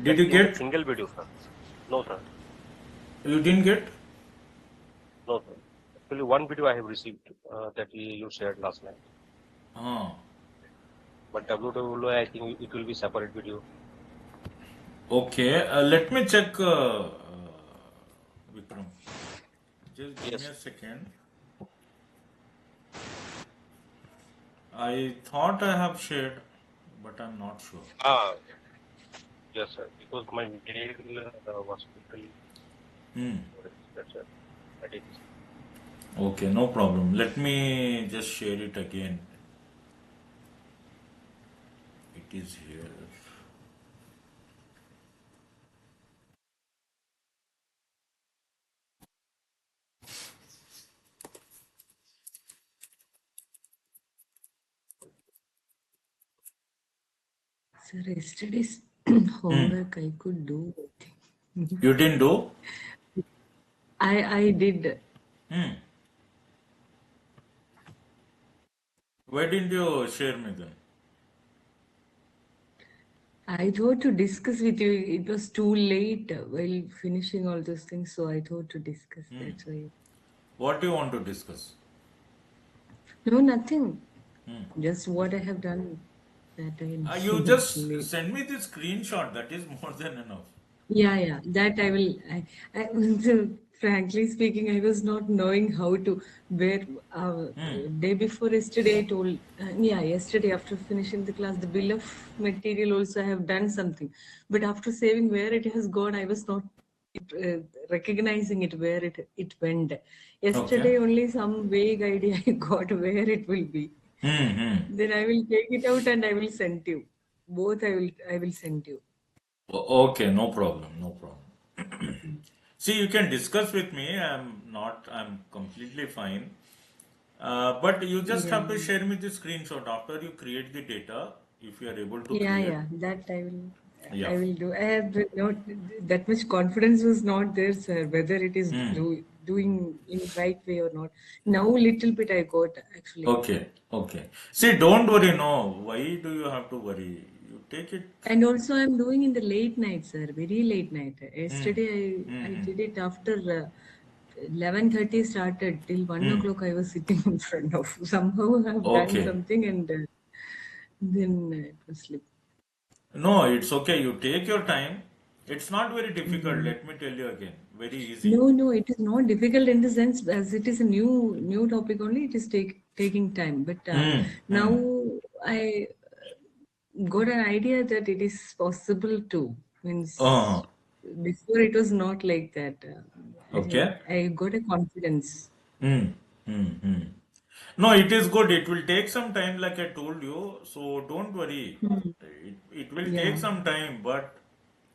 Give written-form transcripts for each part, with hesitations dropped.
Did you In the get? single video, sir. No, sir. You didn't get? No, sir. Actually, one video I have received that you shared last night. Ah. But WWE, I think it will be separate video. Okay. Let me check, Vikram. Just give me Yes. a second. I thought I have shared, but I'm not sure. Ah, yes, sir. Because my mail was totally. Hmm. That's it. I did. Okay, no problem. Let me just share it again. It is here. Sir, yesterday's Hmm. homework I could do. You didn't do? I did. Hmm. Why didn't you share me then? I thought to discuss with you. It was too late while finishing all those things, so I thought to discuss. Hmm. That's why. What do you want to discuss? No, nothing. Hmm. Just what I have done that time. You just Late. send me the screenshot. That is more than enough. Yeah, yeah. That I will. So frankly speaking, I was not knowing how to where. Hmm. Day before yesterday, I told. Yeah, yesterday after finishing the class, the bill of material also I have done something, but after saving where it has gone, I was not uh, recognizing it where it went. Okay. Yesterday, only some vague idea I got where it will be. Hmm. Hmm. Then I will take it out and I will send you. Both I will send you. Okay, no problem. No problem. See, you can discuss with me. I'm completely fine. But you just Yeah. have to share me the screenshot after you create the data, if you are able to Yeah, create. yeah, that I will. Yeah. I will do. I have not that much confidence was not there, sir. Whether it is Hmm. doing in right way or not. Now little bit I got actually, Okay. Okay. See, don't worry. No. Why do you have to worry? You take it. and also I'm doing in the late night, sir. Very late night. Hmm. Yesterday Hmm. I Hmm. did it after 11:30 started till one Hmm. o'clock. I was sitting in front of. Somehow I have done Okay. something and then it was sleep. No, it's okay. You take your time. It's not very difficult. Mm. Let me tell you again. Very easy. No, no, it is not difficult in the sense as it is a new topic only. It is taking time, but Hmm. now Hmm. I got an idea that it is possible to. Uh, Means before it was not like that. okay. I got a confidence. Hmm. Hmm. Hmm. No, it is good. It will take some time, like I told you. So don't worry. Hmm. It will take Yeah. some time, but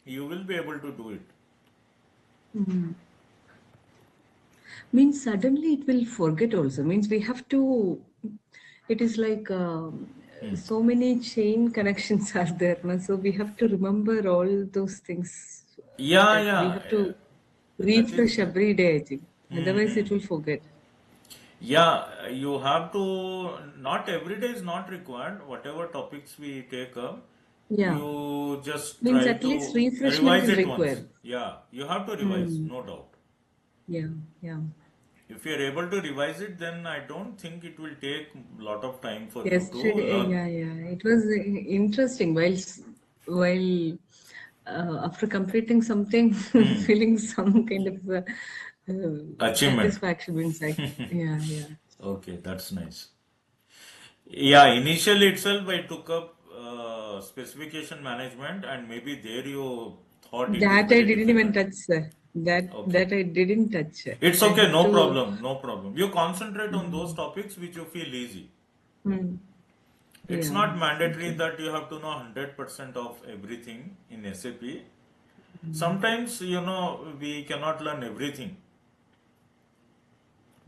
you will be able to do it. Hmm. Means suddenly it will forget also. Means we have to. It is like Hmm. so many chain connections are there, na? So we have to remember all those things. Yeah, That we yeah. have to That is refresh there. every day, I think. Hmm. Otherwise, Hmm. it will forget. Yeah, you have to, not every day is not required. Whatever topics we take up, Yeah. you just Means try at least to refreshment revise is it once. required. Yeah, you have to revise, Hmm. no doubt. Yeah. Yeah. If you are able to revise it, then I don't think it will take a lot of time for you to Yesterday, learn. yeah, yeah. It was interesting. While after completing something, Hmm. feeling some kind of Achievement. satisfaction inside. Yeah, yeah. Okay, that's nice. Yeah, initially itself I took up specification management, and maybe there you thought it is That I very didn't even difficult. touch, sir. Okay. That I didn't touch. It's I okay, have no to. problem, no problem. You concentrate on those Mm, topics which you feel easy. mm, It's yeah. not mandatory Okay. that you have to know 100% of everything in SAP. Sometimes, we cannot learn everything.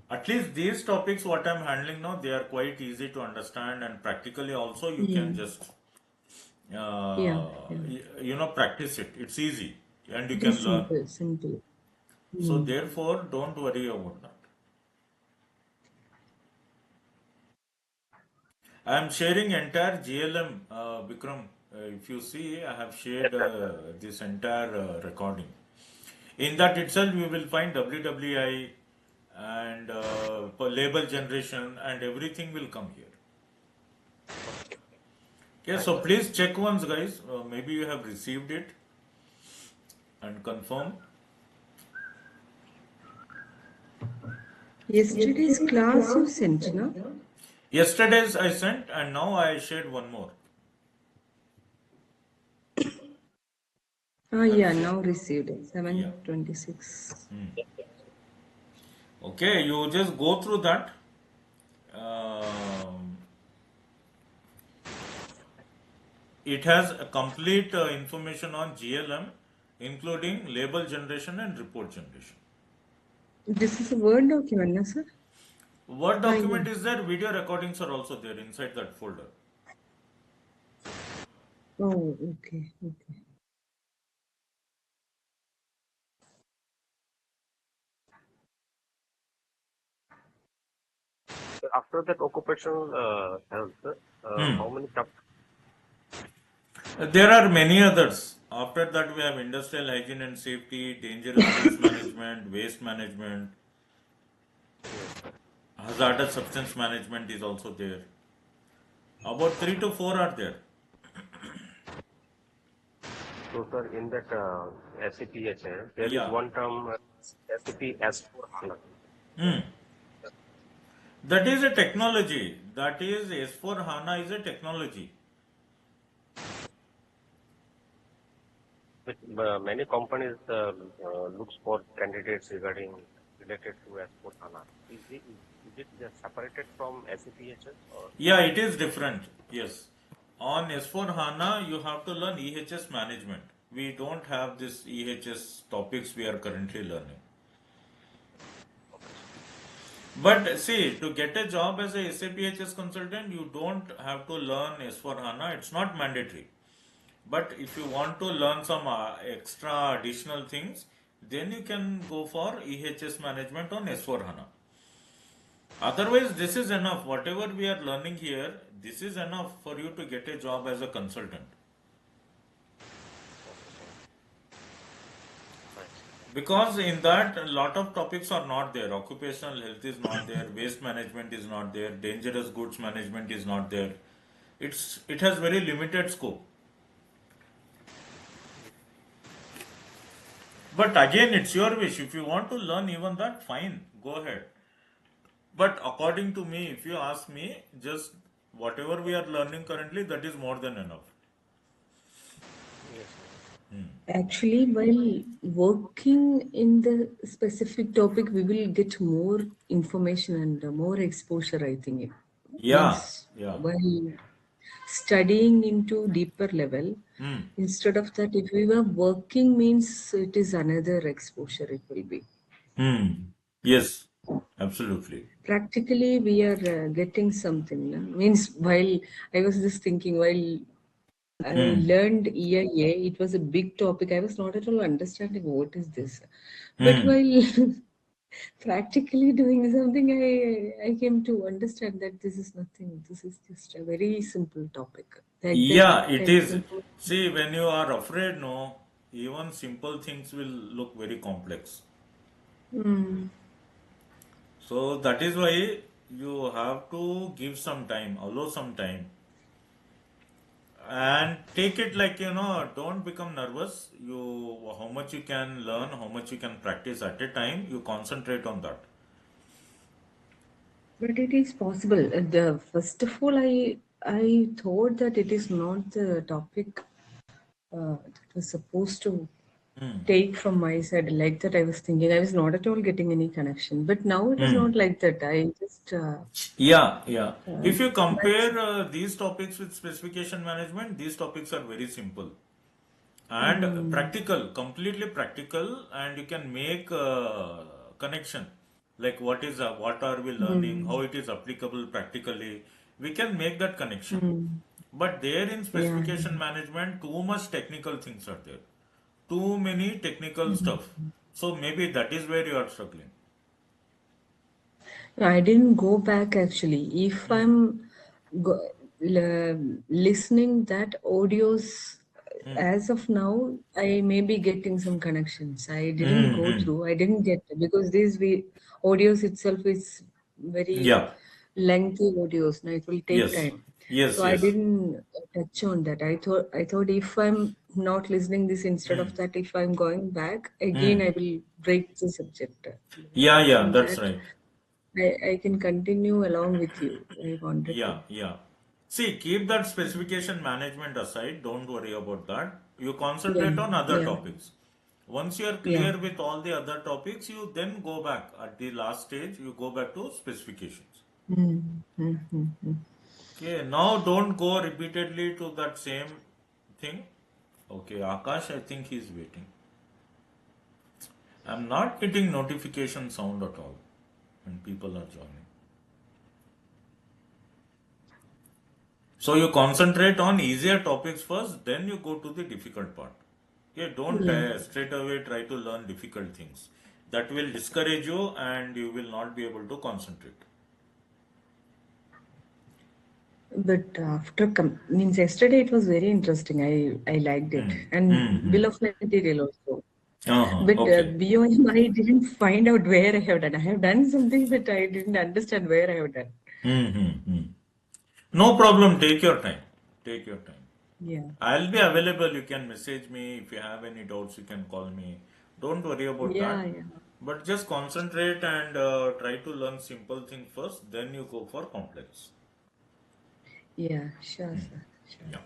At least these topics, what I'm handling now, they are quite easy to understand, and practically also you can Mm, just, yeah, yeah. practice it. It's easy and you It can is learn. simple, simple. So, Mm. therefore, don't worry about that. I am sharing entire GLM, Vikram. If you see, I have shared this entire recording. In that itself, you will find WWI and label generation and everything will come here. Okay, so please check once, guys. Maybe you have received it and confirm. Yesterday's class you sent, no? Yesterday's I sent and now I shared one more. Yeah, now received it. 7:26. Okay, you just go through that. Um, it has a complete information on GLM, including label generation and report generation. This is a Word document, no, sir? Word Yeah. document is there, video recordings are also there inside that folder. Oh, okay, okay. After that occupational health, how many There are many others. After that, we have industrial hygiene and safety, dangerous goods management, waste management, hazardous substance management is also there. About 3 to 4 are there. So, sir, in that SAP EHS, there Yeah. is one term SAP S for HANA. That is a technology. That is S4 HANA is a technology. But many companies looks for candidates related to S4 HANA. Is it just separated from SAP EHS? Or? Yeah, it is different. Yes. On S4 HANA, you have to learn EHS management. We don't have this EHS topics we are currently learning. But see, to get a job as a SAP EHS consultant, you don't have to learn S4 HANA. It's not mandatory. But if you want to learn some extra additional things, then you can go for EHS management on S4 HANA. Otherwise, this is enough. Whatever we are learning here, this is enough for you to get a job as a consultant. Because in that, a lot of topics are not there. Occupational health is not there. Waste management is not there. Dangerous goods management is not there. It has very limited scope. But again, it's your wish. If you want to learn even that, fine, go ahead. But according to me, if you ask me, just whatever we are learning currently, that is more than enough. Actually, while working in the specific topic, we will get more information and more exposure, I think. Yeah, yeah. While studying into deeper level, instead of that, if we were working, means it is another exposure it will be. Yes, absolutely. Practically, we are getting something. Means while I was just thinking, while I learned EIA, it was a big topic. I was not at all understanding what is this. But while practically doing something, I came to understand that this is nothing. This is just a very simple topic. Like Yeah, that it kind of is. info. See, when you are afraid, no, even simple things will look very complex. So that is why you have to give some time, allow some time, and take it like, don't become nervous. How much you can learn, how much you can practice at a time, you concentrate on that. But it is possible. The first of all, I thought that it is not the topic that was supposed to take from my side. Like that, I was thinking. I was not at all getting any connection. But now it is not like that. I just Yeah, yeah. If you compare these topics with specification management, these topics are very simple and practical, completely practical, and you can make connection. Like what are we learning, how it is applicable practically. We can make that connection. But there in yeah. specification management, too much technical things are there. Too many technical stuff. So maybe that is where you are struggling. No, I didn't go back actually. If I'm go, listening that audios, as of now, I may be getting some connections. I didn't go Mm-hmm. through. I didn't get because these audios itself is very Yeah. lengthy audios. Now it will take Yes. time. Yes. So I Yes. didn't touch on that. I thought if I'm not listening this, instead of that, if I'm going back again, I will break the subject. Yeah. Apart Yeah. from That's that, right. I can continue along with you. I wanted to. Yeah. Yeah. See, keep that specification management aside. Don't worry about that. You Yeah, concentrate on other yeah, topics. Once you are yeah. clear with all the other topics, you then go back at the last stage. You go back to specifications. Mm, mm, mm, mm. Okay. Now don't go repeatedly to that same thing. Okay. Akash, I think he's waiting. I'm not getting notification sound at all when people are joining. So you concentrate on easier topics first, then you go to the difficult part. Okay, don't Yeah. straight away try to learn difficult things. That will discourage you and you will not be able to concentrate. But after means yesterday it was very interesting. I liked it, and Mm-hmm. bill of material also. Uh-huh. But Okay. BOM, I didn't find out where I have done. I have done something, but I didn't understand where I have done. Mm-hmm. No problem. Take your time. Take your time. Yeah, I'll be available. You can message me. If you have any doubts, you can call me. Don't worry about yeah, that. yeah, But just concentrate and try to learn simple things first, then you go for complex. yeah. Sure, sir. Sure. Yeah.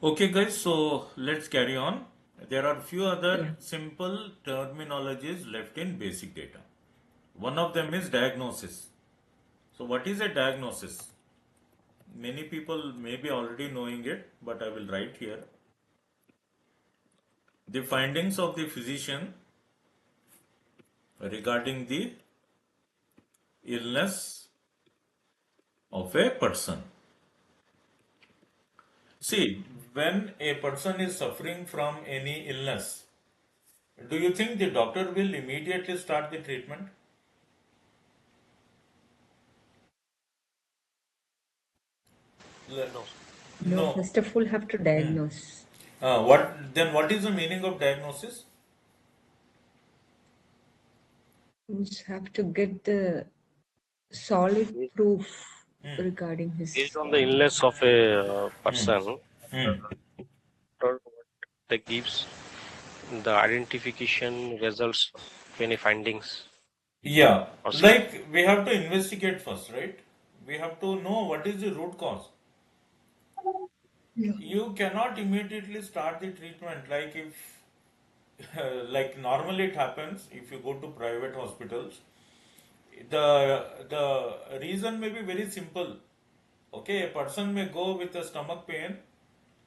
Okay, guys, so let's carry on. There are few Yeah. other simple terminologies left in basic data. One of them is diagnosis. So, what is a diagnosis? Many people may be already knowing it, but I will write here. The findings of the physician regarding the illness of a person. See, when a person is suffering from any illness, do you think the doctor will immediately start the treatment? Le- No, sir. No, No. first of all, have to diagnose. What is the meaning of diagnosis? Means have to get the solid Based proof regarding based his. on the illness of a Hmm. person, Hmm. doctor what they gives the identification results of any findings Yeah, or symptoms. like we have to investigate first, right? We have to know what is the root cause. Yeah. You cannot immediately start the treatment like if like normally it happens if you go to private hospitals. The reason may be very simple. Okay, a person may go with a stomach pain,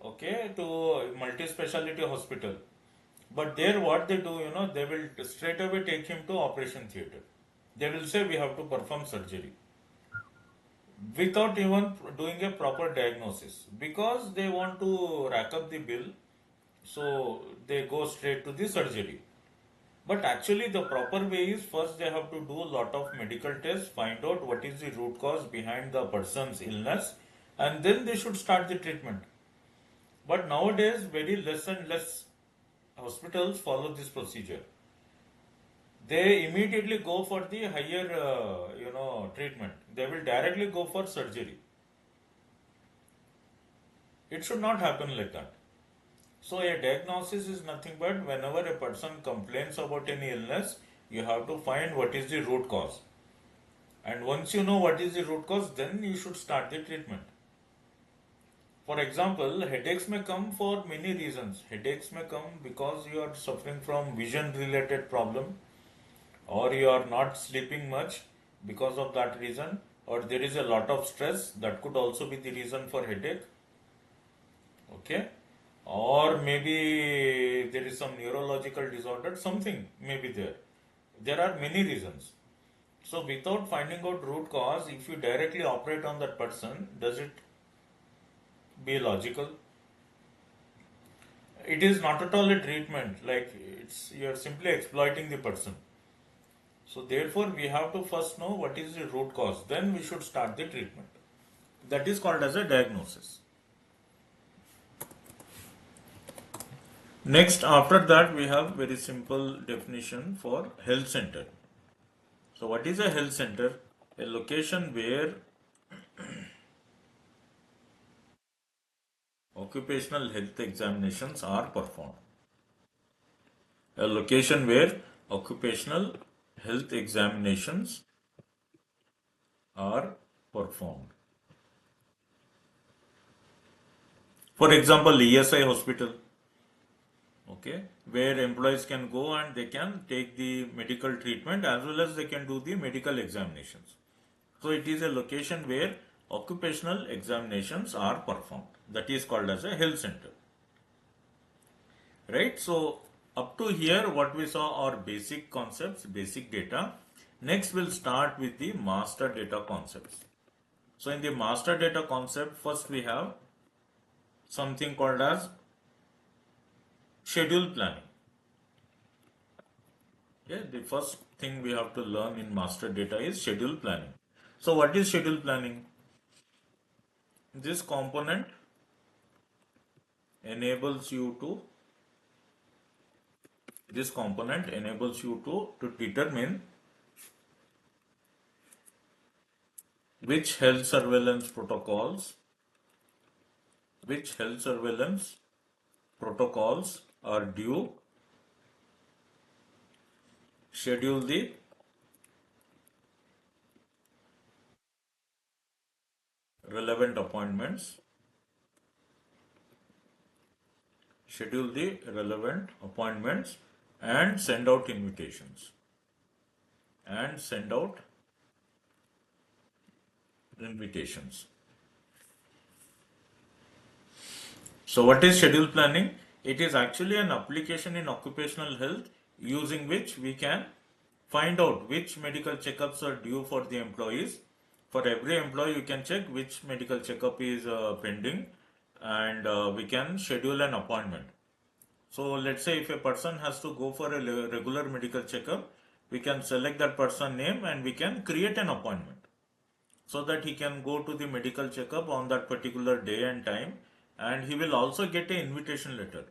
okay, to a multi-speciality hospital. But there, what they do, they will straight away take him to operation theater. They will say we have to perform surgery without even doing a proper diagnosis because they want to rack up the bill. So they go straight to the surgery. But actually, the proper way is first they have to do a lot of medical tests, find out what is the root cause behind the person's illness, and then they should start the treatment. But nowadays, very less and less hospitals follow this procedure. They immediately go for the higher, treatment. They will directly go for surgery. It should not happen like that. So a diagnosis is nothing but whenever a person complains about any illness, you have to find what is the root cause. And once you know what is the root cause, then you should start the treatment. For example, headaches may come for many reasons. Headaches may come because you are suffering from vision related problem, or you are not sleeping much because of that reason, or there is a lot of stress that could also be the reason for headache. Okay, or maybe there is some neurological disorder, something may be there are many reasons. So without finding out root cause, if you directly operate on that person, does it be logical? It is not at all a treatment, like it's you're simply exploiting the person. So therefore we have to first know what is the root cause, then we should start the treatment. That is called as a diagnosis. Next, after that, we have very simple definition for health center. So, what is a health center? A location where occupational health examinations are performed. A location where occupational health examinations are performed. For example, ESI hospital, okay, where employees can go and they can take the medical treatment as well as they can do the medical examinations. So it is a location where occupational examinations are performed. That is called as a health center. Right? So up to here what we saw are basic concepts, basic data. Next we'll start with the master data concepts. So in the master data concept, first we have something called as schedule planning. Okay, the first thing we have to learn in master data is schedule planning. So what is schedule planning? This component enables you to determine which health surveillance protocols are due, schedule the relevant appointments, and send out invitations. So what is schedule planning? It is actually an application in occupational health using which we can find out which medical checkups are due for the employees. For every employee, you can check which medical checkup is pending, and we can schedule an appointment. So let's say if a person has to go for a regular medical checkup, we can select that person name and we can create an appointment so that he can go to the medical checkup on that particular day and time, and he will also get an invitation letter.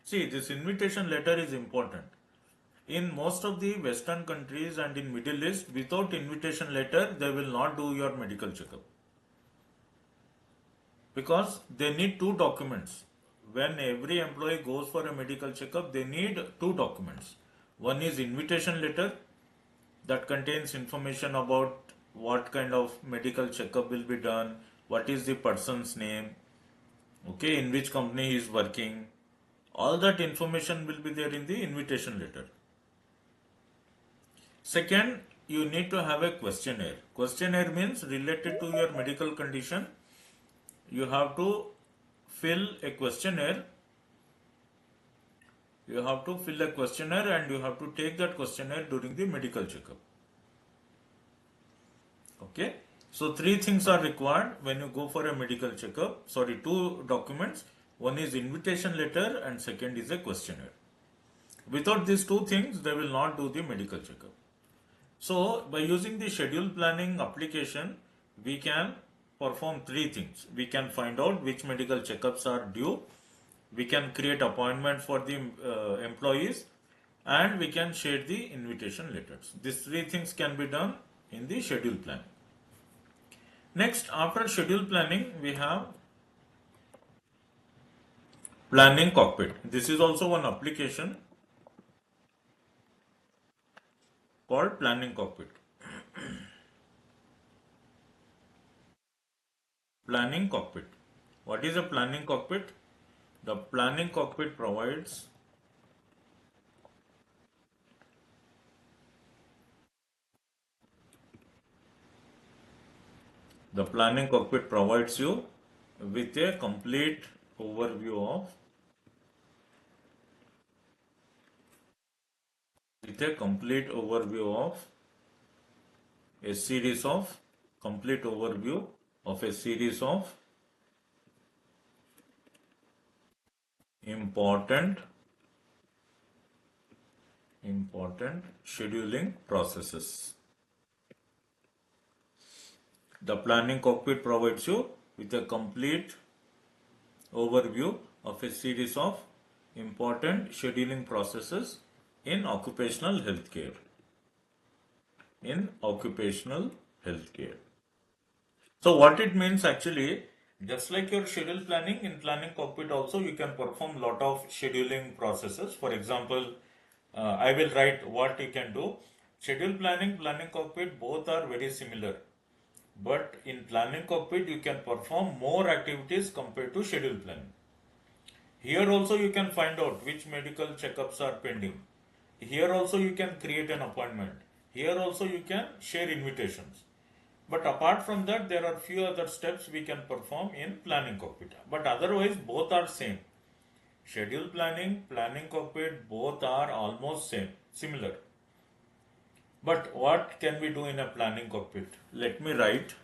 See, this invitation letter is important. In most of the Western countries and in Middle East, without invitation letter, they will not do your medical checkup. Because they need two documents. When every employee goes for a medical checkup, they need two documents. One is invitation letter that contains information about what kind of medical checkup will be done, what is the person's name, okay, in which company he is working. All that information will be there in the invitation letter. Second, you need to have a questionnaire. Questionnaire means related to your medical condition. You have to fill a questionnaire. You have to fill a questionnaire and you have to take that questionnaire during the medical checkup. Okay. So three things are required when you go for a medical checkup. Sorry, two documents. One is invitation letter and second is a questionnaire. Without these two things, they will not do the medical checkup. So by using the schedule planning application, we can perform three things. We can find out which medical checkups are due. We can create appointment for the employees, and we can share the invitation letters. These three things can be done in the schedule planning. Next, after schedule planning, we have planning cockpit. This is also one application called planning cockpit. Planning cockpit. What is a planning cockpit? The planning cockpit provides you with a complete overview of a series of important scheduling processes. The planning cockpit provides you with a complete overview of a series of important scheduling processes in occupational healthcare. In occupational healthcare. So what it means actually, just like your schedule planning, in planning cockpit also you can perform lot of scheduling processes. For example, I will write what you can do. Schedule planning, planning cockpit, both are very similar. But in planning cockpit, you can perform more activities compared to schedule planning. Here also you can find out which medical checkups are pending. Here also you can create an appointment. Here also you can share invitations. But apart from that, there are few other steps we can perform in planning cockpit. But otherwise, both are same. Schedule planning, planning cockpit, both are almost same, similar. But what can we do in a planning cockpit? Let me write.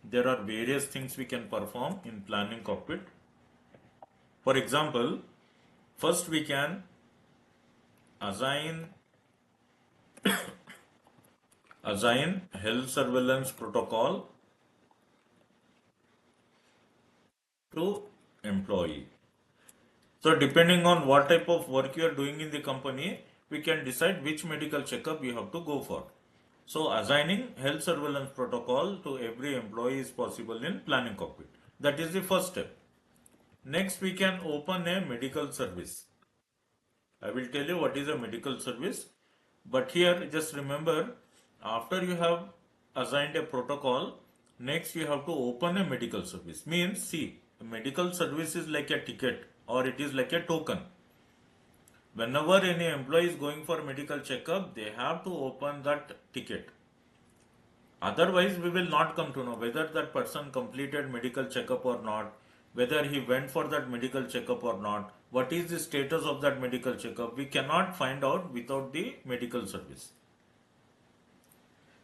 There are various things we can perform in planning cockpit. For example, first we can assign health surveillance protocol to employee. So depending on what type of work you are doing in the company, we can decide which medical checkup you have to go for. So assigning health surveillance protocol to every employee is possible in planning cockpit. That is the first step. Next, we can open a medical service. I will tell you what is a medical service. But here, just remember, after you have assigned a protocol, next you have to open a medical service. Means, see, a medical service is like a ticket or it is like a token. Whenever any employee is going for medical checkup, they have to open that ticket. Otherwise, we will not come to know whether that person completed medical checkup or not, whether he went for that medical checkup or not, what is the status of that medical checkup. We cannot find out without the medical service.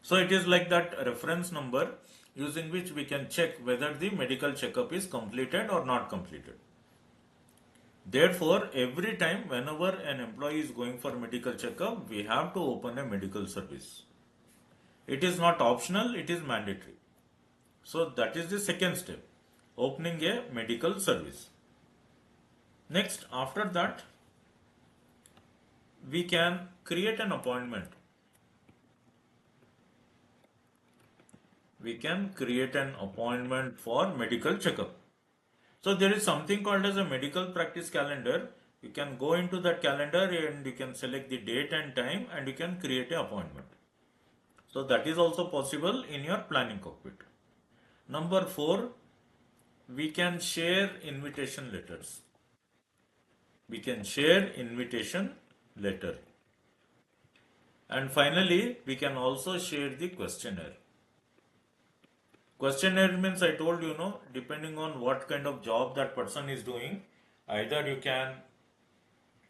So it is like that reference number using which we can check whether the medical checkup is completed or not completed. Therefore, every time whenever an employee is going for medical checkup, we have to open a medical service. It is not optional, it is mandatory. So that is the second step, opening a medical service. Next, after that, we can create an appointment. We can create an appointment for medical checkup. So there is something called as a medical practice calendar. You can go into that calendar and you can select the date and time and you can create an appointment. So that is also possible in your planning cockpit. Number 4, we can share invitation letters. We can share invitation letter. And finally, we can also share the questionnaire. Questionnaire means, I told you, depending on what kind of job that person is doing, either you can,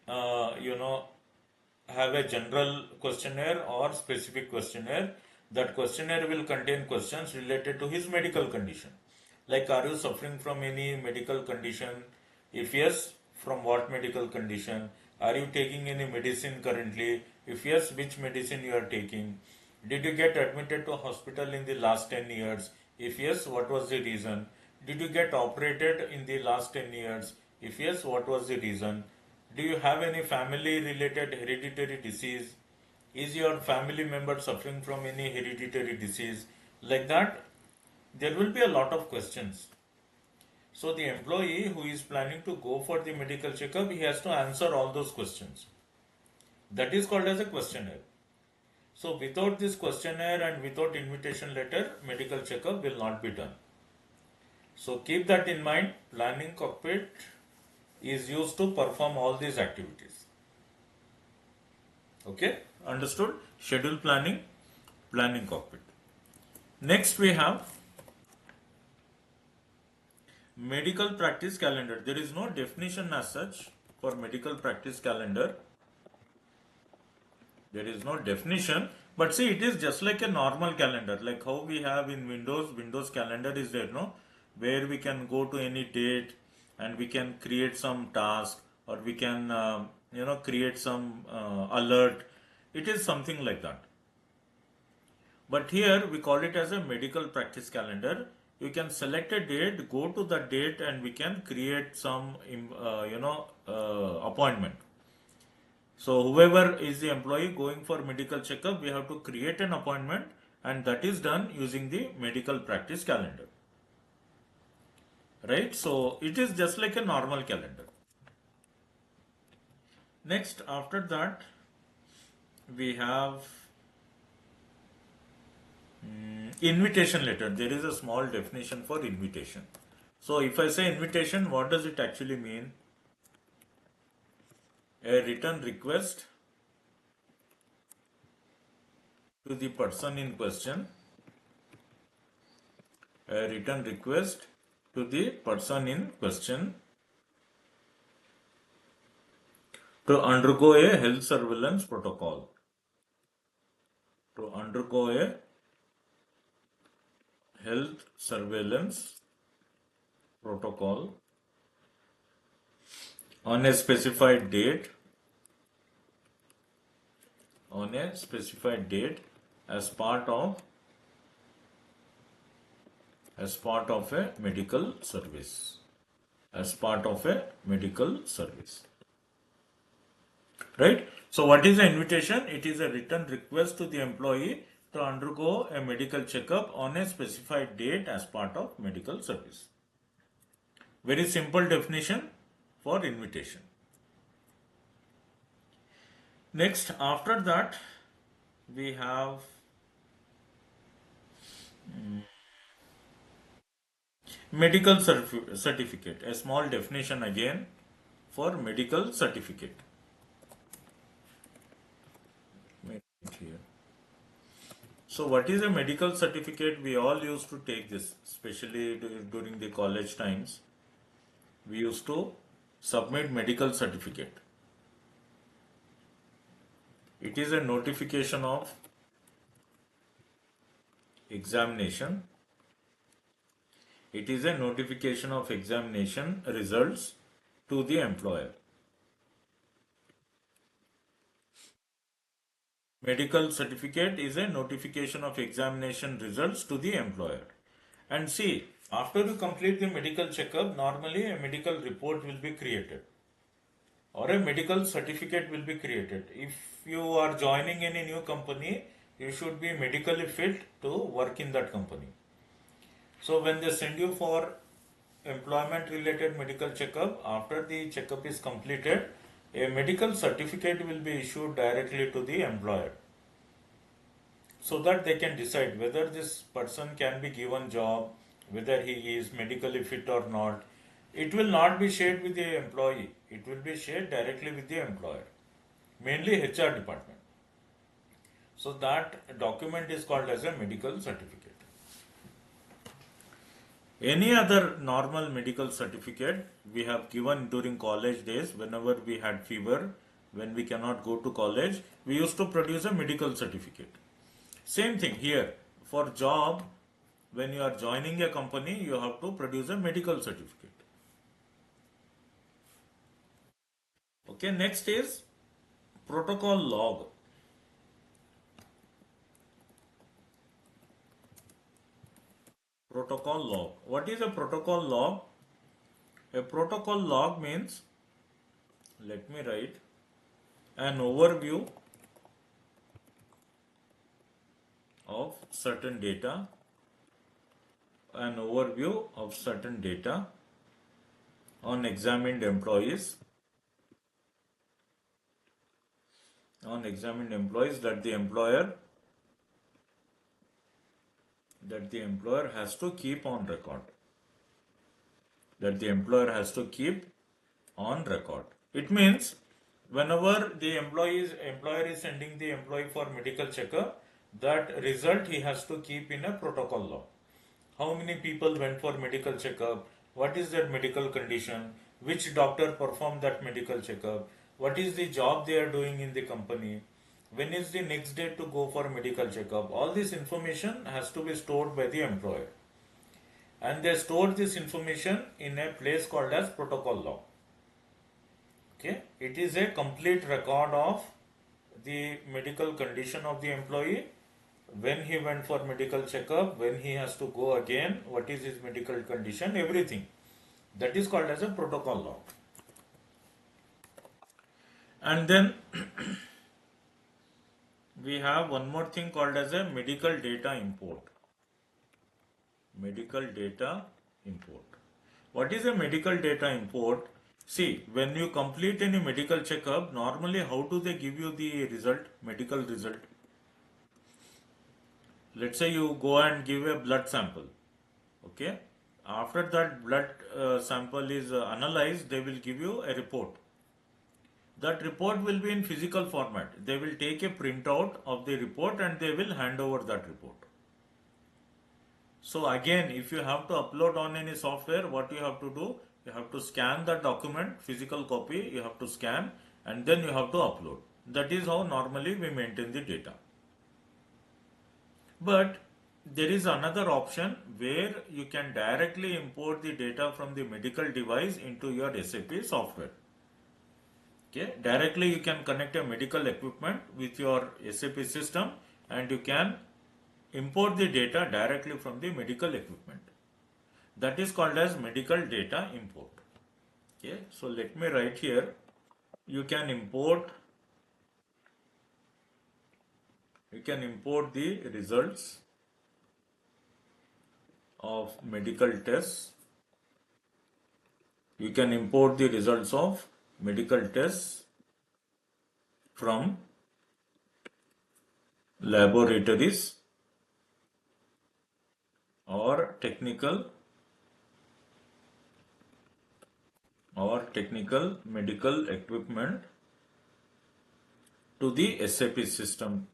have a general questionnaire or specific questionnaire. That questionnaire will contain questions related to his medical condition. Like, are you suffering from any medical condition? If yes, from what medical condition? Are you taking any medicine currently? If yes, which medicine you are taking? Did you get admitted to hospital in the last 10 years? If yes, what was the reason? Did you get operated in the last 10 years? If yes, what was the reason? Do you have any family related hereditary disease? Is your family member suffering from any hereditary disease? Like that, there will be a lot of questions. So the employee who is planning to go for the medical checkup, he has to answer all those questions. That is called as a questionnaire. So without this questionnaire and without invitation letter, medical checkup will not be done. So keep that in mind. Planning cockpit is used to perform all these activities. Okay, understood? Schedule planning, planning cockpit. Next we have medical practice calendar. There is no definition as such for medical practice calendar. There is no definition, but see, it is just like a normal calendar, like how we have in Windows calendar is there, where we can go to any date and we can create some task or we can, create some alert. It is something like that. But here we call it as a medical practice calendar. You can select a date, go to the date, and we can create some, appointment. So whoever is the employee going for medical checkup, we have to create an appointment, and that is done using the medical practice calendar. Right? So it is just like a normal calendar. Next, after that, we have invitation letter. There is a small definition for invitation. So if I say invitation, what does it actually mean? A written request to the person in question. A written request to the person in question to undergo a health surveillance protocol. To undergo a health surveillance protocol on a specified date as part of a medical service. Right? So what is the invitation? It is a written request to the employee to undergo a medical checkup on a specified date as part of medical service. Very simple definition for invitation. Next, after that, we have medical certificate. A small definition again for medical certificate. Here. So what is a medical certificate? We all used to take this, especially during the college times. We used to submit medical certificate. It is a notification of examination. It is a notification of examination results to the employer. Medical certificate is a notification of examination results to the employer. And see, after you complete the medical checkup, normally a medical report will be created or a medical certificate will be created. If you are joining in a new company, you should be medically fit to work in that company. So when they send you for employment related medical checkup, after the checkup is completed, a medical certificate will be issued directly to the employer so that they can decide whether this person can be given job, whether he is medically fit or not. It will not be shared with the employee, it will be shared directly with the employer, mainly HR department. So that document is called as a medical certificate. Any other normal medical certificate we have given during college days, whenever we had fever, when we cannot go to college, we used to produce a medical certificate. Same thing here, for job, when you are joining a company, you have to produce a medical certificate. Okay, next is protocol log. Protocol log. What is a protocol log? A protocol log means, let me write, an overview of certain data, on examined employees, that the employer has to keep on record. It means whenever the employer is sending the employee for medical checkup, that result he has to keep in a protocol log. How many people went for medical checkup? What is their medical condition? Which doctor performed that medical checkup? What is the job they are doing in the company? When is the next day to go for medical checkup? All this information has to be stored by the employer. And they store this information in a place called as protocol log. Okay, it is a complete record of the medical condition of the employee, when he went for medical checkup, when he has to go again, what is his medical condition, everything. That is called as a protocol log. And then we have one more thing called as a medical data import. Medical data import. What is a medical data import? See, when you complete any medical checkup, normally how do they give you the result, medical result? Let's say you go and give a blood sample. Okay. After that blood sample is analyzed, they will give you a report. That report will be in physical format. They will take a printout of the report and they will hand over that report. So again, if you have to upload on any software, what you have to do? You have to scan the document, physical copy, you have to scan and then you have to upload. That is how normally we maintain the data. But there is another option where you can directly import the data from the medical device into your SAP software. Okay, directly you can connect a medical equipment with your SAP system and you can import the data directly from the medical equipment. That is called as medical data import. Okay, so let me write here. You can import the results of medical tests. You can import the results of medical tests from laboratories or technical medical equipment to the SAP system.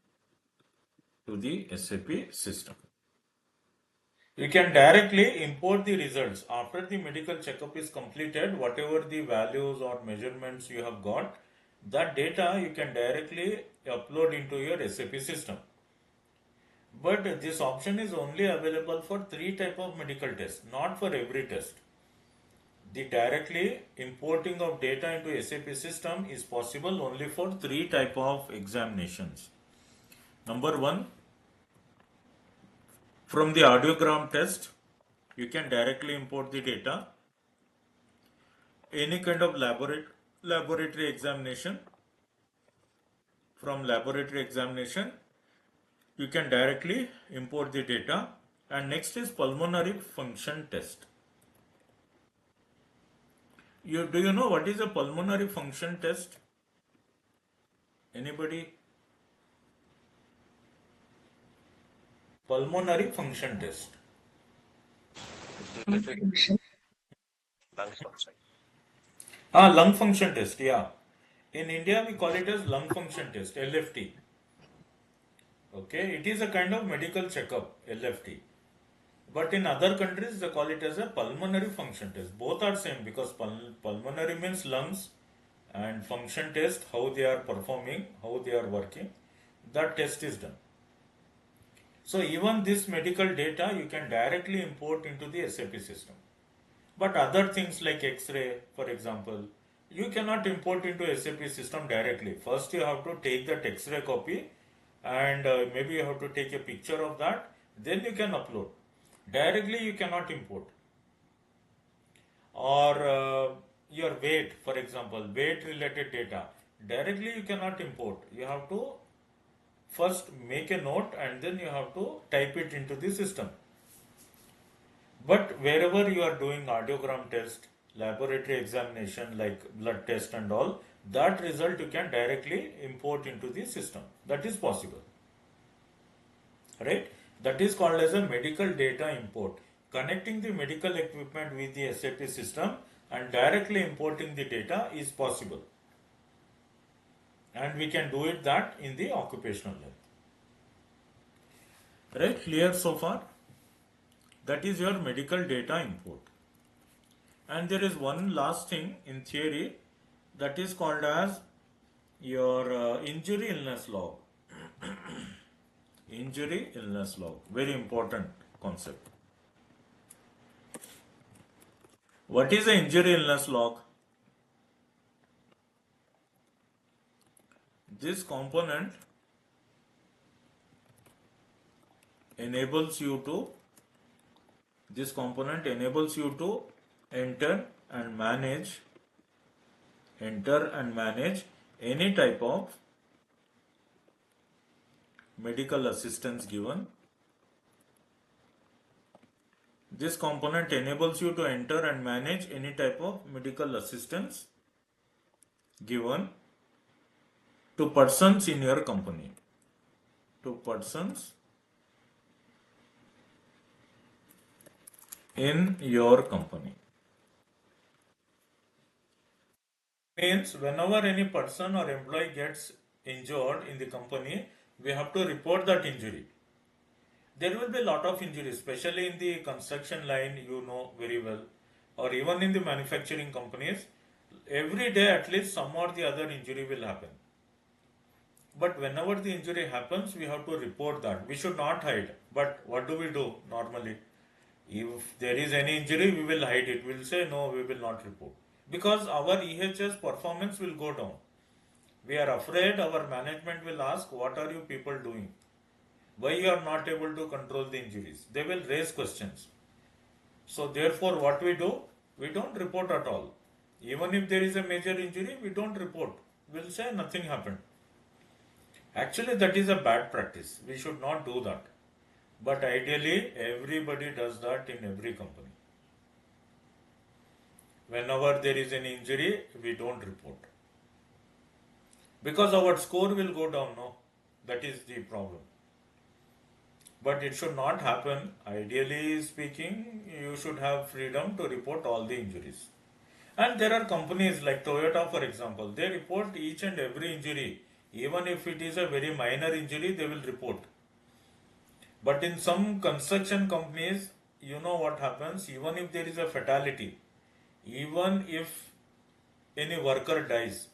You can directly import the results after the medical checkup is completed. Whatever the values or measurements you have got, that data you can directly upload into your SAP system. But this option is only available for 3 type of medical tests, not for every test. The directly importing of data into SAP system is possible only for 3 type of examinations. Number 1, from the audiogram test, you can directly import the data. Any kind of laboratory examination, from laboratory examination, you can directly import the data. And next is pulmonary function test. Do you know what is a pulmonary function test? Anybody? Pulmonary function test. Related lungs function. Lung function test, yeah. In India, we call it as lung function test, LFT. Okay, it is a kind of medical checkup, LFT. But in other countries, they call it as a pulmonary function test. Both are same because pulmonary means lungs and function test, how they are performing, how they are working. That test is done. So even this medical data you can directly import into the SAP system. But other things like X-ray, for example, you cannot import into SAP system directly. First you have to take that X-ray copy and maybe you have to take a picture of that. Then you can upload. Directly you cannot import. Or your weight, for example, weight related data. Directly you cannot import. You have to first make a note and then you have to type it into the system. But wherever you are doing audiogram test, laboratory examination like blood test and all, that result you can directly import into the system. That is possible. Right? That is called as a medical data import. Connecting the medical equipment with the SAP system and directly importing the data is possible. And we can do it that in the occupational health. Right? Clear so far? That is your medical data import. And there is one last thing in theory that is called as your injury illness log. Injury illness log. Very important concept. What is the injury illness log? This component enables you to, this component enables you to enter and manage any type of medical assistance given. This component enables you to enter and manage any type of medical assistance given to persons in your company. To persons in your company. Means whenever any person or employee gets injured in the company, we have to report that injury. There will be a lot of injuries, especially in the construction line, you know very well, or even in the manufacturing companies. Every day at least some or the other injury will happen. But whenever the injury happens, we have to report that. We should not hide. But what do we do normally? If there is any injury, we will hide it. We will say no, we will not report. Because our EHS performance will go down. We are afraid our management will ask, what are you people doing? Why you are not able to control the injuries? They will raise questions. So therefore what we do? We don't report at all. Even if there is a major injury, we don't report. We'll say nothing happened. Actually that is a bad practice. We should not do that. But ideally everybody does that in every company. Whenever there is an injury, we don't report. Because our score will go down, no? That is the problem. But it should not happen. Ideally speaking, you should have freedom to report all the injuries. And there are companies like Toyota, for example, they report each and every injury. Even if it is a very minor injury, they will report. But in some construction companies, you know what happens, even if there is a fatality, even if any worker dies,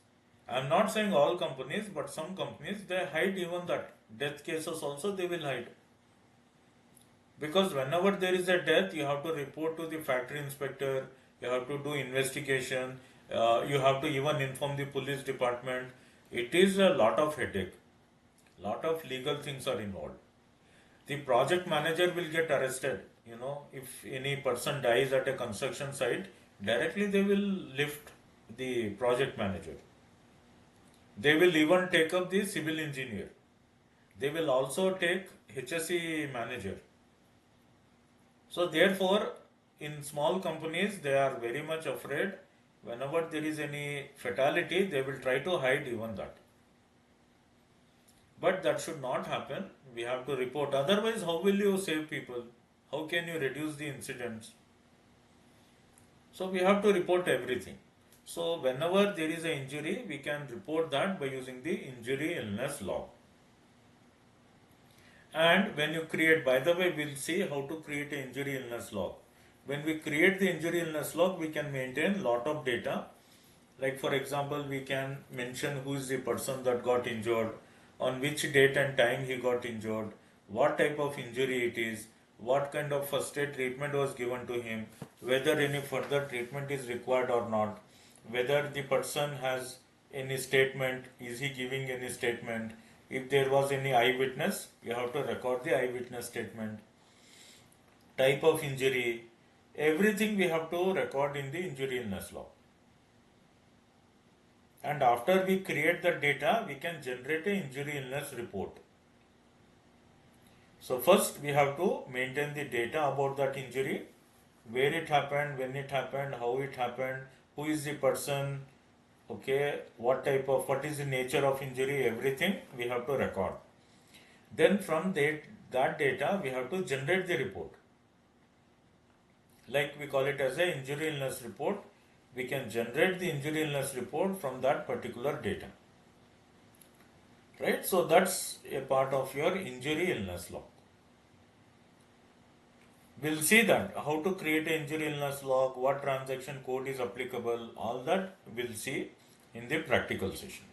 I am not saying all companies, but some companies, they hide even that. Death cases also they will hide. Because whenever there is a death, you have to report to the factory inspector, you have to do investigation, you have to even inform the police department. It is a lot of headache. Lot of legal things are involved. The project manager will get arrested. You know, if any person dies at a construction site, directly they will lift the project manager. They will even take up the civil engineer. They will also take HSE manager. So therefore, in small companies, they are very much afraid. Whenever there is any fatality, they will try to hide even that. But that should not happen. We have to report. Otherwise, how will you save people? How can you reduce the incidents? So we have to report everything. So whenever there is an injury, we can report that by using the injury illness log. And when you create, by the way, we'll see how to create an injury illness log. When we create the injury illness log, we can maintain lot of data. Like for example, we can mention who is the person that got injured, on which date and time he got injured, what type of injury it is, what kind of first aid treatment was given to him, whether any further treatment is required or not, whether the person has any statement, is he giving any statement, if there was any eyewitness, you have to record the eyewitness statement, type of injury, everything we have to record in the injury illness log. And after we create the data, we can generate an injury illness report. So first we have to maintain the data about that injury, where it happened, when it happened, how it happened, who is the person, okay, what is the nature of injury, everything we have to record. Then from that data, we have to generate the report. Like we call it as an injury illness report. We can generate the injury illness report from that particular data. Right? So that's a part of your injury illness log. We'll see that how to create an injury illness log, what transaction code is applicable, all that we'll see in the practical session.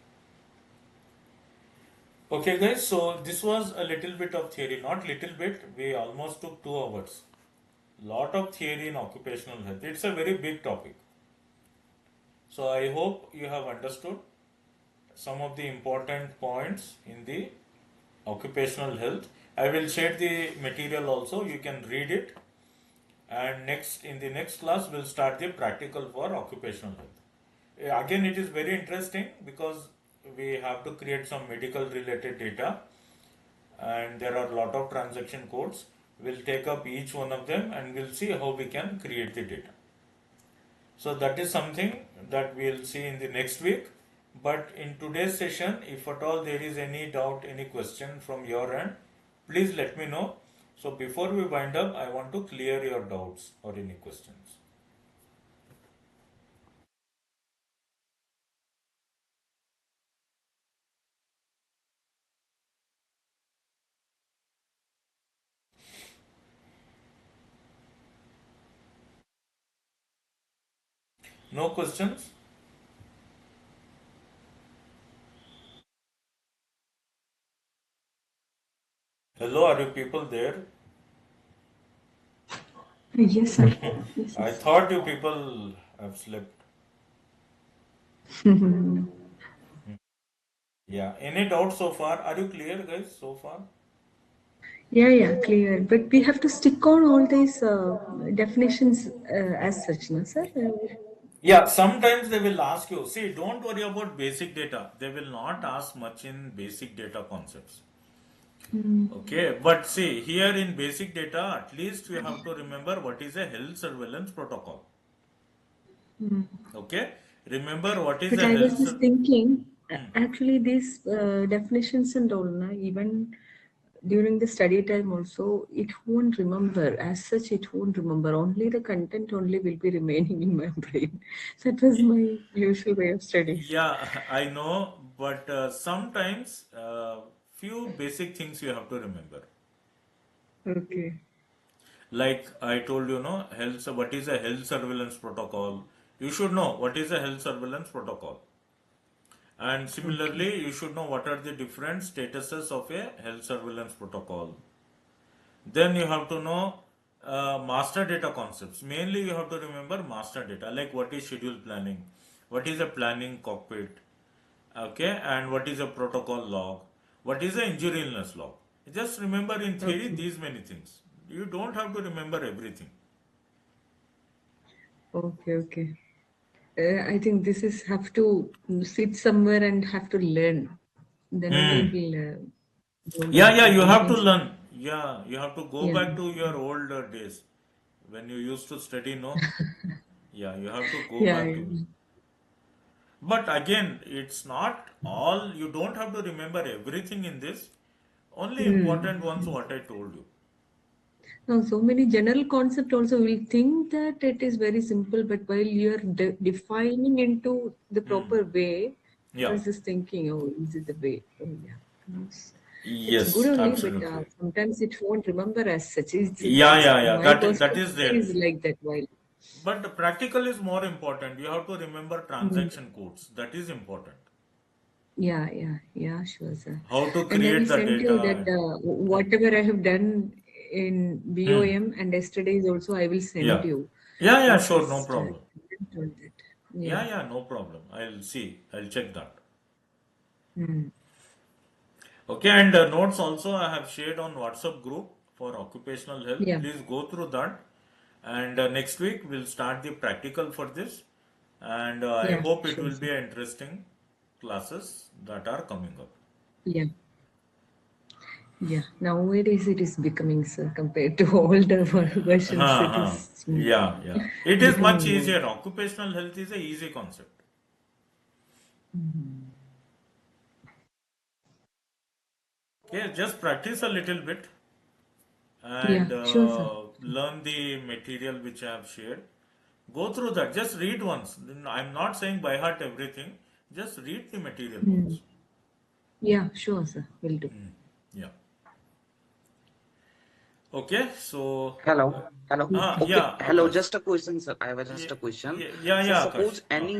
Okay guys, so this was a little bit of theory, not little bit, we almost took 2 hours. Lot of theory in occupational health. It's a very big topic. So I hope you have understood some of the important points in the occupational health. I will share the material also. You can read it. And next, in the next class, we'll start the practical for occupational health. Again, it is very interesting because we have to create some medical related data, and there are a lot of transaction codes. We'll take up each one of them and we'll see how we can create the data. So that is something that we'll see in the next week. But in today's session, if at all there is any doubt, any question from your end, please let me know. So before we wind up, I want to clear your doubts or any questions. No questions? Hello, are you people there? Yes, sir. Yes, I yes. thought you people have slept. Yeah. Any doubts so far? Are you clear, guys, so far? Yeah, yeah, clear. But we have to stick on all these definitions as such, no, sir? Yeah, sometimes they will ask you. See, don't worry about basic data. They will not ask much in basic data concepts. Okay, but see, here in basic data, at least you have to remember what is a health surveillance protocol. Okay, remember what is But a I was health. just thinking, actually, these definitions and all, na, even during the study time also, it won't remember. As such, it won't remember. Only the content only will be remaining in my brain. That was my usual way of studying. Yeah, I know, but sometimes few basic things you have to remember. Okay. Like I told you, no, health. What is a health surveillance protocol? You should know what is a health surveillance protocol. And Okay. similarly, you should know what are the different statuses of a health surveillance protocol. Then you have to know master data concepts. Mainly, you have to remember master data, like what is schedule planning, what is a planning cockpit, okay, and what is a protocol log, what is a injury illness log. Just remember in theory Okay. these many things. You don't have to remember everything. Okay. Okay. I think this is have to sit somewhere and have to learn. Then only it Hmm. will go Yeah, down. yeah, you Which have to means, learn. Yeah, you have to go yeah. back to your old days when you used to study, no? Yeah, you have to go Yeah. back to. Yeah. But again, it's not all, you don't have to remember everything in this. Only important ones, what I told you. Now, so many general concept also will think that it is very simple, but while you're defining into the proper way, I Yeah. was just thinking, oh, is it the way? Oh, yeah. Yes. It's good Yes, only, but absolutely. sometimes it won't remember as such. Yeah, It's yeah, yeah. my That is perspective there. is like that. While But the practical is more important. You have to remember mm, transaction codes. That is important. yeah, yeah, yeah, sure, sir. How to And I will create the send you that data. whatever I have done in Hmm. BOM and yesterday's also I will send Yeah. you. Yeah, yeah, At sure, no least problem. on that. Yeah. Yeah, yeah, no problem. I'll see. I'll check that. Mm. Okay, and notes also I have shared on WhatsApp group for occupational health. Yeah. Please go through that. And next week we'll start the practical for this. And I Yeah. hope it Sure, will sir. be interesting classes that are coming up. Yeah. Yeah. Nowadays it is becoming, sir, compared to older versions, Huh, it huh. is Yeah, yeah. It is much becoming more. easier. Occupational health is a easy concept. Okay, just practice a little bit Yeah. and Sure, sir. learn the material which I have shared. Go through that. Just read once. I'm not saying by heart everything. Just read the material Mm. once. Yeah. Sure, sir. Will do. Yeah. Okay. So, Hello, hello. Okay, yeah, hello. Akash. Just a question, sir. I have just Yeah, a question. yeah, yeah, So yeah, Akash. suppose any,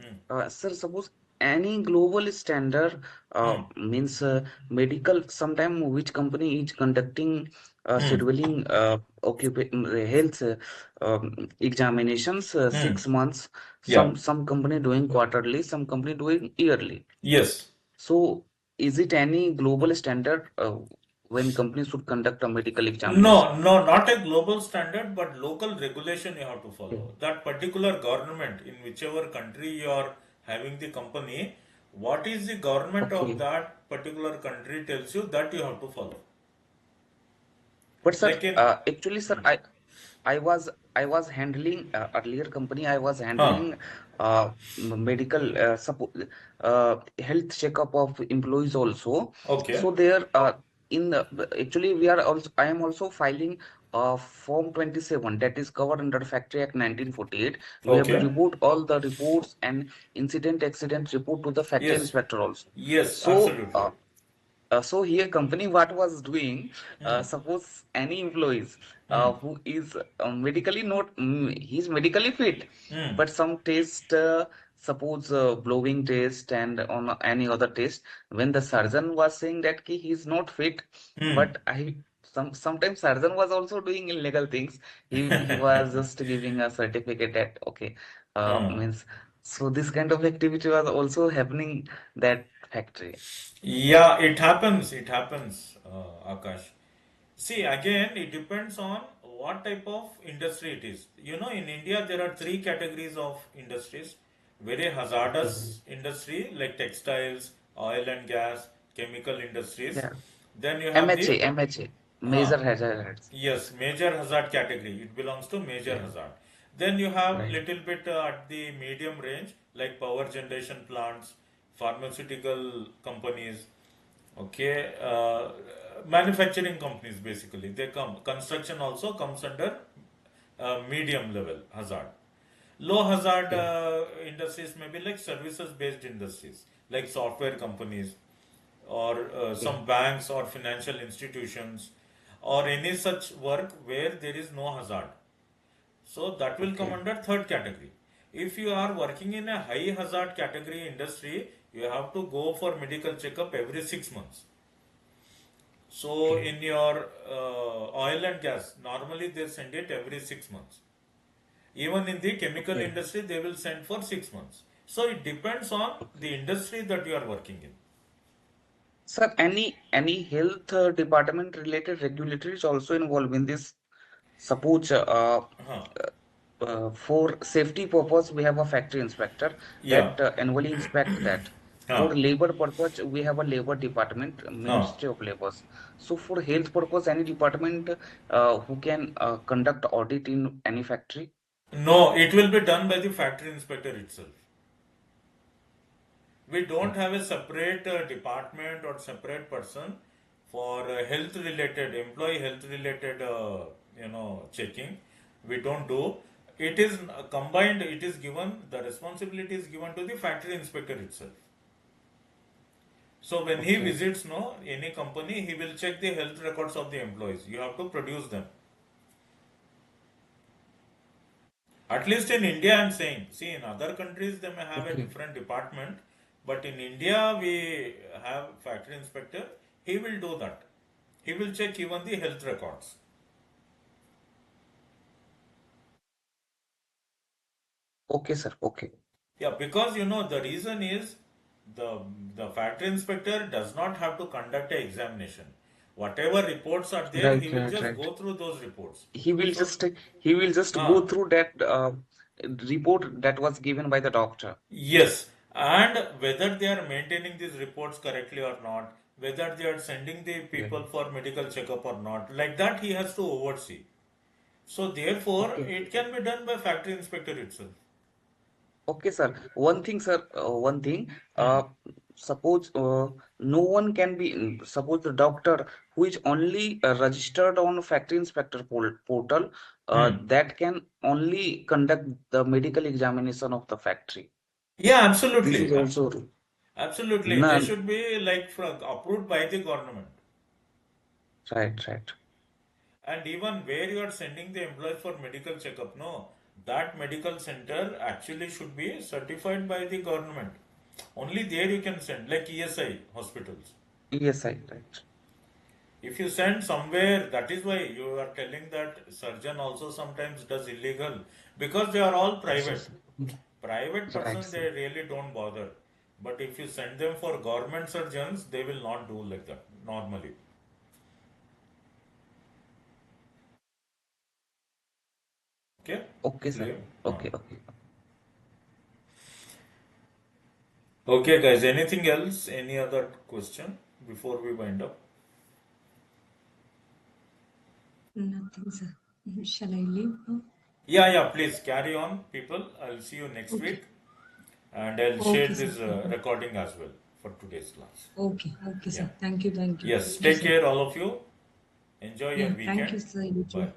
Hmm. suppose any global standard Hmm. means medical. Sometime which company is conducting Hmm. scheduling health examinations Hmm. 6 months. Yeah. Some company doing quarterly, some company doing yearly. Yes. So is it any global standard when companies should conduct a medical No, examination? no, not a global standard, but local regulation you have to Okay. follow. That particular government in whichever country you are having the company, what is the government of Okay. that particular country tells you that you have to follow. But sir, Like in, actually, sir, I was handling earlier company. I was huh, handling medical health checkup of employees also. okay, So there, in the actually we are also I am also filing Form 27 that is covered under Factory Act 1948. We have to okay, report all the reports and incident accident report to the factory yes, inspector also. yes, So absolutely. so here company what was doing, Hmm, suppose any employees hmm, who is medically not he's medically fit, hmm, but some test, suppose blowing test and on any other test, when the surgeon was saying that he's not fit, hmm. but sometimes surgeon was also doing illegal things. He was just giving a certificate that okay, Hmm. means, so this kind of activity was also happening that factory. Yeah, it happens. It happens, Akash. See, again, it depends on what type of industry it is. You know, in India, there are three categories of industries. Very hazardous industry like textiles, oil and gas, chemical industries. Yeah. Then you have the, MHA, huh, major hazards. yes, major hazard category. It belongs to major Yeah, hazard. Then you have right. little bit at the medium range like power generation plants, pharmaceutical companies, okay, manufacturing companies basically. They come. Construction also comes under medium level hazard. Low hazard Okay, industries may be like services based industries like software companies or okay, some banks or financial institutions or any such work where there is no hazard. So that will come okay, under third category. If you are working in a high hazard category industry, you have to go for medical checkup every 6 months. So okay, in your oil and gas, normally they send it every 6 months. Even in the chemical okay. industry, they will send for 6 months. So it depends on Okay. the industry that you are working in. Sir, any health department related regulatory is also involved in this. Suppose Huh. for safety purpose, we have a factory inspector Yeah. that annually inspect that. Huh. For labor purpose, we have a labor department, Huh. Ministry of Labor. So for health purpose, any department who can conduct audit in any factory. No, it will be done by the factory inspector itself. We don't Okay. have a separate department or separate person for health related, employee health related, checking. We don't do. It is combined, it is given, the responsibility is given to the factory inspector itself. So when he Okay. visits no any company, he will check the health records of the employees. You have to produce them. At least in India, I'm saying. See, in other countries, they may have a Okay. different department, but in India, we have factory inspector. He will do that. He will check even the health records. Okay, sir. Okay. Yeah, because the reason is the the factory inspector does not have to conduct a examination. Whatever reports are there, he Right, will right, just right. go through those reports. He will So, just he will just go huh, through that report that was given by the doctor. yes, and whether they are maintaining these reports correctly or not, whether they are sending the Yeah. people for medical checkup or not, like that he has to oversee. So therefore, Okay. it can be done by factory inspector itself. Okay, sir. One thing, sir. One thing. Hmm. Suppose no one can be. Suppose the doctor who is only registered on factory inspector portal, Hmm. that can only conduct the medical examination of the factory. Yeah, This is absolutely. also Absolutely. They none. should be like approved by the government. Right, right. And even where you are sending the employees for medical checkup, no, that medical center actually should be certified by the government. Only there you can send, like ESI hospitals. Yes, I right. If you send somewhere, that is why you are telling that surgeon also sometimes does illegal because they are all Yes, private. yes. Private Right, person, sir. they really don't bother. But if you send them for government surgeons, they will not do like that normally. Okay? Okay, sir. Clear? Okay, okay. Okay, guys. Anything else? Any other question before we wind up? Nothing, sir. Shall I leave now? Yeah, yeah. Please carry on, people. I'll see you next Okay. week, and I'll share Okay, sir. this recording as well for today's class. Okay. Okay, Yeah. sir. Tthank you. Thank you. Yes. Thank you, Take sir. care, all of you. Enjoy your Yeah. Thank you, weekend. sir. You too. Bye.